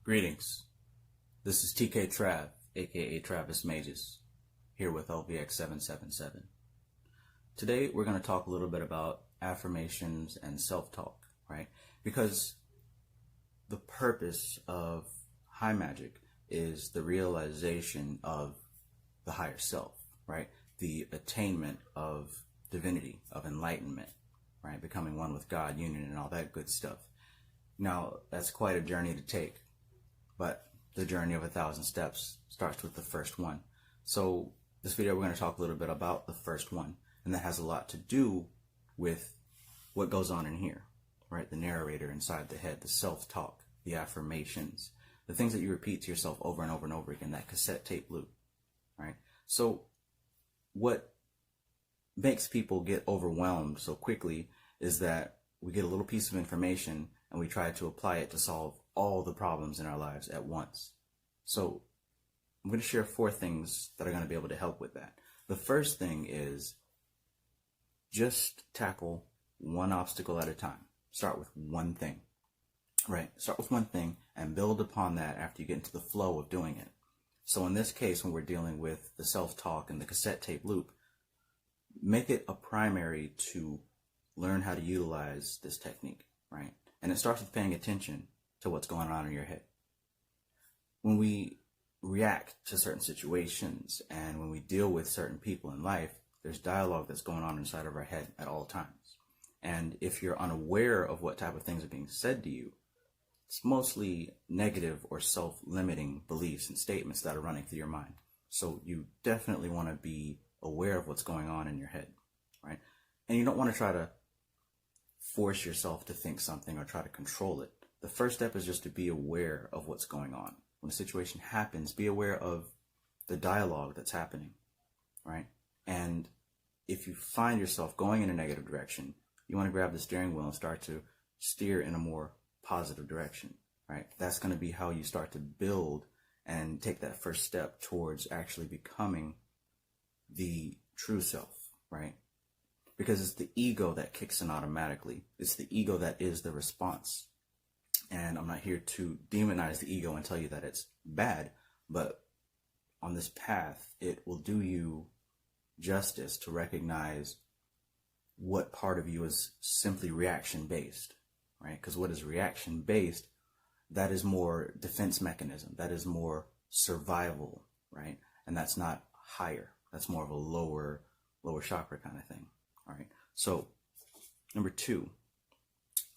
Greetings. This is TK Trav, aka Travis Magus, here with LVX777. Today we're going to talk a little bit about affirmations and self-talk, right? Because the purpose of high magic is the realization of the higher self, right? The attainment of divinity, of enlightenment, right? Becoming one with God, union, and all that good stuff. Now, that's quite a journey to take, but the journey of 1,000 steps starts with the first one. So this video, we're going to talk a little bit about the first one, and that has a lot to do with what goes on in here, right? The narrator inside the head, the self-talk, the affirmations, the things that you repeat to yourself over and over and over again, that cassette tape loop, right? So what makes people get overwhelmed so quickly is that we get a little piece of information and we try to apply it to solve all the problems in our lives at once. So I'm going to share 4 things that are going to be able to help with that. The first thing is just tackle one obstacle at a time. Start with one thing, right? Start with one thing and build upon that after you get into the flow of doing it. So in this case, when we're dealing with the self-talk and the cassette tape loop, make it a primary to learn how to utilize this technique, right? And it starts with paying attention to what's going on in your head. When we react to certain situations and when we deal with certain people in life, there's dialogue that's going on inside of our head at all times. And if you're unaware of what type of things are being said to you, it's mostly negative or self-limiting beliefs and statements that are running through your mind. So you definitely want to be aware of what's going on in your head, right? And you don't want to try to force yourself to think something or try to control it. The first step is just to be aware of what's going on. When a situation happens, be aware of the dialogue that's happening, right? And if you find yourself going in a negative direction, you want to grab the steering wheel and start to steer in a more positive direction, right? That's going to be how you start to build and take that first step towards actually becoming the true self, right? Because it's the ego that kicks in automatically. It's the ego that is the response. And I'm not here to demonize the ego and tell you that it's bad, but on this path, it will do you justice to recognize what part of you is simply reaction-based, right? Because what is reaction-based, that is more defense mechanism. That is more survival, right? And that's not higher. That's more of a lower chakra kind of thing. All right. So number 2,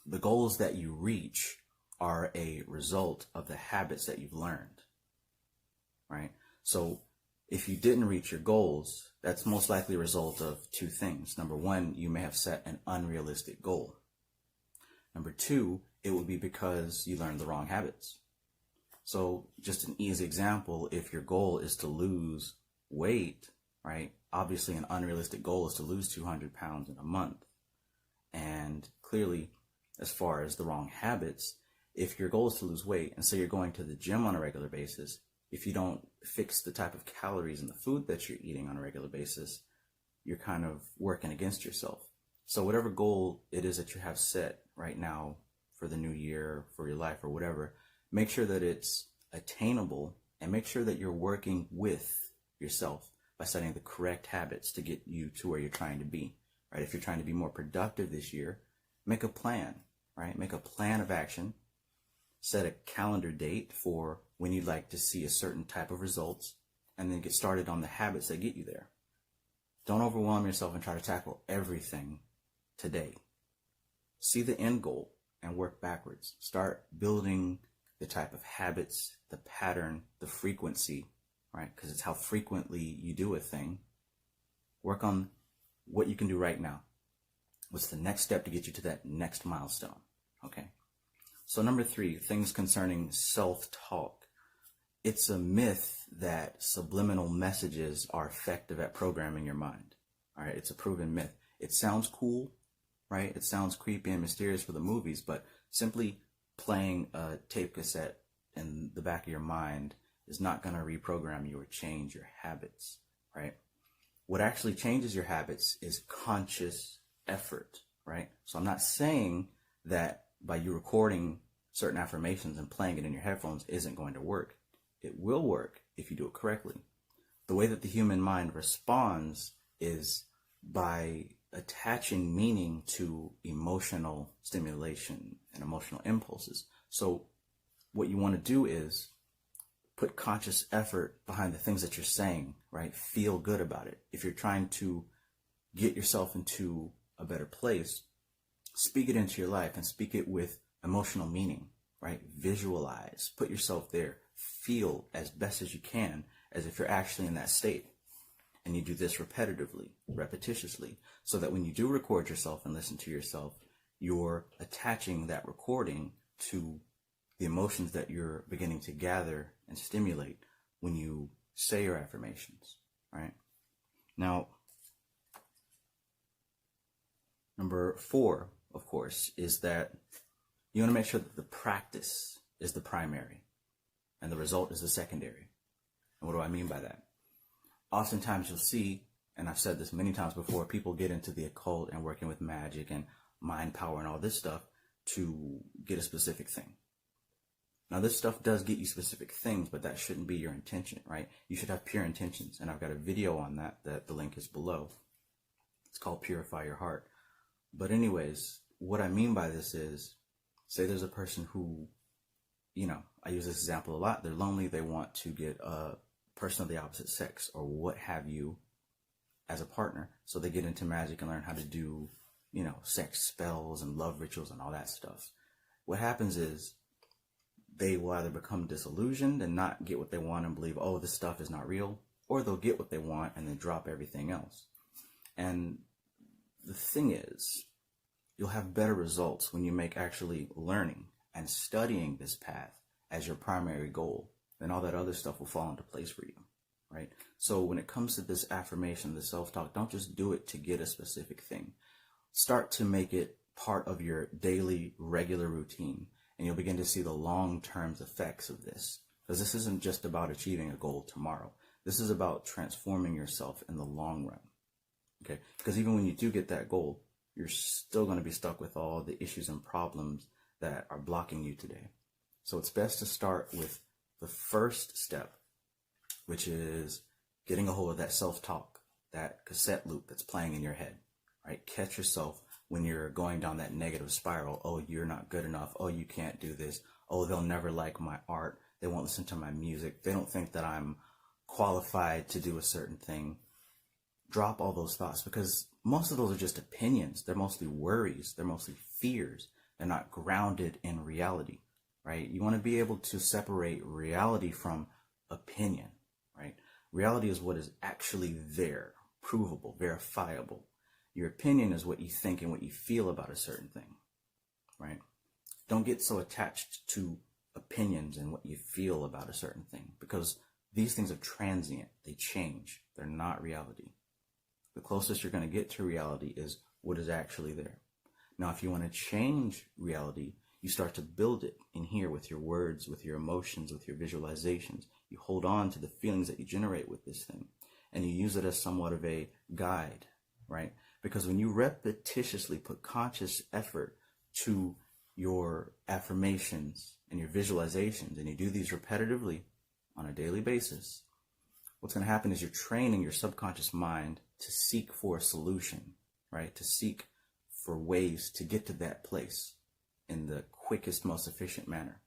the goals that you reach are a result of the habits that you've learned, right? So if you didn't reach your goals, that's most likely a result of 2 things. Number 1, you may have set an unrealistic goal. Number 2, it would be because you learned the wrong habits. So just an easy example, if your goal is to lose weight, right? Obviously, an unrealistic goal is to lose 200 pounds in a month. And clearly, as far as the wrong habits, if your goal is to lose weight, and so you're going to the gym on a regular basis, if you don't fix the type of calories in the food that you're eating on a regular basis, you're kind of working against yourself. So whatever goal it is that you have set right now for the new year, for your life, or whatever, make sure that it's attainable and make sure that you're working with yourself by setting the correct habits to get you to where you're trying to be, right? If you're trying to be more productive this year, make a plan, right? Make a plan of action, set a calendar date for when you'd like to see a certain type of results, and then get started on the habits that get you there. Don't overwhelm yourself and try to tackle everything today. See the end goal and work backwards. Start building the type of habits, the pattern, the frequency, right? Because it's how frequently you do a thing. Work on what you can do right now. What's the next step to get you to that next milestone? Okay. So number 3, things concerning self-talk. It's a myth that subliminal messages are effective at programming your mind. All right. It's a proven myth. It sounds cool, right? It sounds creepy and mysterious for the movies, but simply playing a tape cassette in the back of your mind is not going to reprogram you or change your habits, right? What actually changes your habits is conscious effort, right? So I'm not saying that by you recording certain affirmations and playing it in your headphones isn't going to work. It will work if you do it correctly. The way that the human mind responds is by attaching meaning to emotional stimulation and emotional impulses. So what you want to do is put conscious effort behind the things that you're saying, right? Feel good about it. If you're trying to get yourself into a better place, speak it into your life and speak it with emotional meaning, right? Visualize, put yourself there, feel as best as you can as if you're actually in that state. And you do this repetitively, repetitiously, so that when you do record yourself and listen to yourself, you're attaching that recording to the emotions that you're beginning to gather and stimulate when you say your affirmations, right? Now, number 4, of course, is that you want to make sure that the practice is the primary and the result is the secondary. And what do I mean by that? Oftentimes you'll see, and I've said this many times before, people get into the occult and working with magic and mind power and all this stuff to get a specific thing. Now, this stuff does get you specific things, but that shouldn't be your intention, right? You should have pure intentions, and I've got a video on that the link is below. It's called Purify Your Heart. But anyways, what I mean by this is, say there's a person who, I use this example a lot. They're lonely. They want to get a person of the opposite sex or what have you as a partner. So they get into magic and learn how to do, sex spells and love rituals and all that stuff. What happens is they will either become disillusioned and not get what they want and believe, oh, this stuff is not real, or they'll get what they want and then drop everything else. And the thing is, you'll have better results when you make actually learning and studying this path as your primary goal. Then all that other stuff will fall into place for you, right? So when it comes to this affirmation, the self-talk, don't just do it to get a specific thing. Start to make it part of your daily, regular routine, and you'll begin to see the long-term effects of this. Because this isn't just about achieving a goal tomorrow. This is about transforming yourself in the long run, okay? Because even when you do get that goal, you're still going to be stuck with all the issues and problems that are blocking you today. So it's best to start with the first step, which is getting a hold of that self-talk, that cassette loop that's playing in your head, right? Catch yourself when you're going down that negative spiral. Oh, you're not good enough. Oh, you can't do this. Oh, they'll never like my art. They won't listen to my music. They don't think that I'm qualified to do a certain thing. Drop all those thoughts, because most of those are just opinions. They're mostly worries. They're mostly fears. They're not grounded in reality, right? You want to be able to separate reality from opinion, right? Reality is what is actually there, provable, verifiable. Your opinion is what you think and what you feel about a certain thing, right? Don't get so attached to opinions and what you feel about a certain thing, because these things are transient. They change. They're not reality. The closest you're going to get to reality is what is actually there. Now, if you want to change reality, you start to build it in here with your words, with your emotions, with your visualizations. You hold on to the feelings that you generate with this thing, and you use it as somewhat of a guide, right? Because when you repetitiously put conscious effort to your affirmations and your visualizations, and you do these repetitively on a daily basis, what's going to happen is you're training your subconscious mind to seek for a solution, right? To seek for ways to get to that place in the quickest, most efficient manner.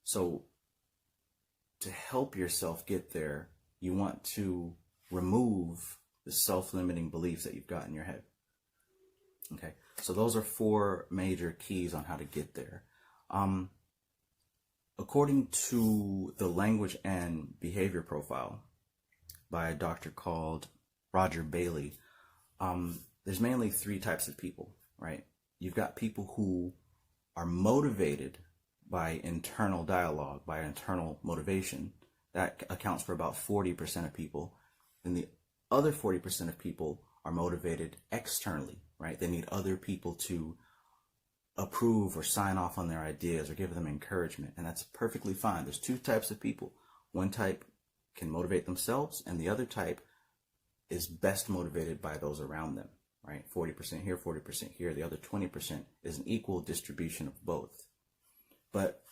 So to help yourself get there, you want to remove the self-limiting beliefs that you've got in your head. Okay, so those are 4 major keys on how to get there. According to the Language and Behavior Profile by a doctor called Roger Bailey, there's mainly 3 types of people, right? You've got people who are motivated by internal dialogue, by internal motivation. That accounts for about 40% of people. Then the other 40% of people are motivated externally, right? They need other people to approve or sign off on their ideas or give them encouragement, and that's perfectly fine. There's 2 types of people. One type can motivate themselves, and the other type is best motivated by those around them, right? 40% here, 40% here. The other 20% is an equal distribution of both. But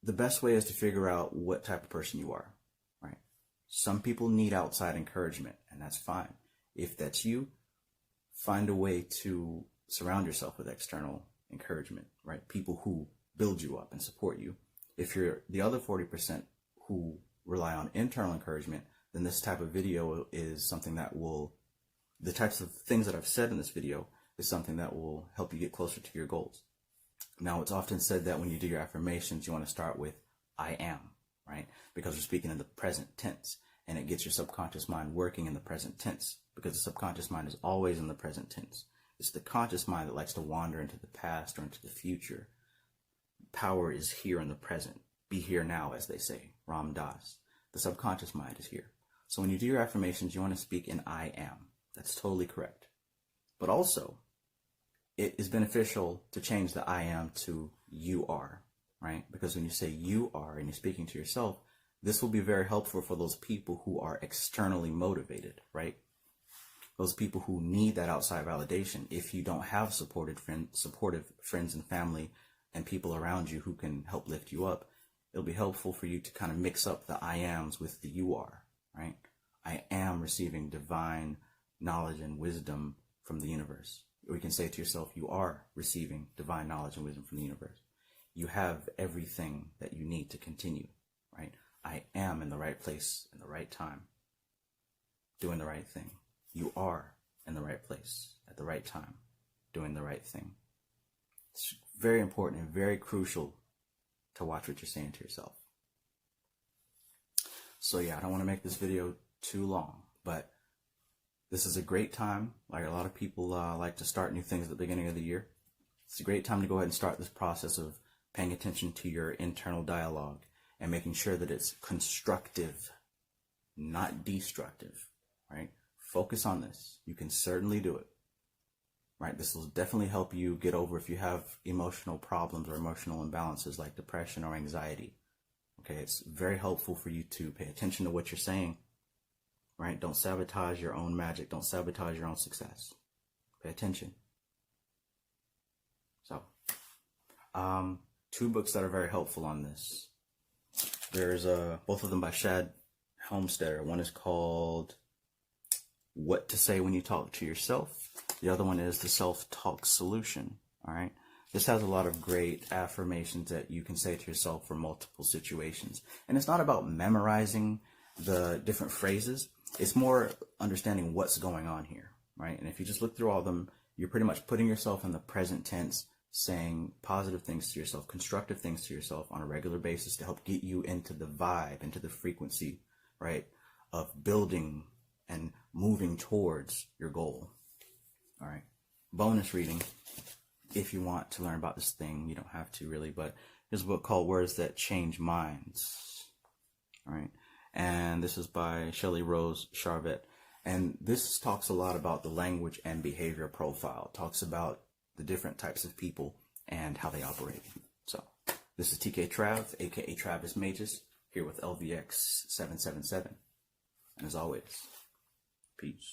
the best way is to figure out what type of person you are, right? Some people need outside encouragement, and that's fine. If that's you, find a way to surround yourself with external encouragement, right? People who build you up and support you. If you're the other 40% who rely on internal encouragement, then this type of video is something that will, the types of things that I've said in this video is something that will help you get closer to your goals. Now, it's often said that when you do your affirmations, you want to start with I am, right? Because we're speaking in the present tense, and it gets your subconscious mind working in the present tense, because the subconscious mind is always in the present tense. It's the conscious mind that likes to wander into the past or into the future. Power is here in the present. Be here now, as they say, Ram Dass. The subconscious mind is here. So when you do your affirmations, you want to speak in I am. That's totally correct. But also, it is beneficial to change the I am to you are, right? Because when you say you are and you're speaking to yourself, this will be very helpful for those people who are externally motivated, right? Those people who need that outside validation. If you don't have supportive friends and family and people around you who can help lift you up, it'll be helpful for you to kind of mix up the I ams with the you are, right? I am receiving divine knowledge and wisdom from the universe. Or you can say to yourself, you are receiving divine knowledge and wisdom from the universe. You have everything that you need to continue, right? I am in the right place in the right time, doing the right thing. You are in the right place at the right time, doing the right thing. It's very important and very crucial to watch what you're saying to yourself. So yeah, I don't want to make this video too long, but this is a great time. Like a lot of people like to start new things at the beginning of the year. It's a great time to go ahead and start this process of paying attention to your internal dialogue and making sure that it's constructive, not destructive, right? Focus on this. You can certainly do it, right? This will definitely help you get over if you have emotional problems or emotional imbalances like depression or anxiety. Okay, it's very helpful for you to pay attention to what you're saying, right? Don't sabotage your own magic. Don't sabotage your own success. Pay attention. So, two books that are very helpful on this. There's both of them by Shad Helmstetter. One is called What to Say When You Talk to Yourself. The other one is The Self-Talk Solution. All right. This has a lot of great affirmations that you can say to yourself for multiple situations. And it's not about memorizing the different phrases. It's more understanding what's going on here, right? And if you just look through all of them, you're pretty much putting yourself in the present tense, saying positive things to yourself, constructive things to yourself on a regular basis to help get you into the vibe, into the frequency, right, of building and moving towards your goal. All right. Bonus reading. If you want to learn about this thing, you don't have to really, but there's a book called Words That Change Minds. All right. And this is by Shelley Rose Charvet. And this talks a lot about the language and behavior profile. It talks about the different types of people and how they operate. So this is TK Trav, aka Travis Magus, here with LVX777. And as always, peace.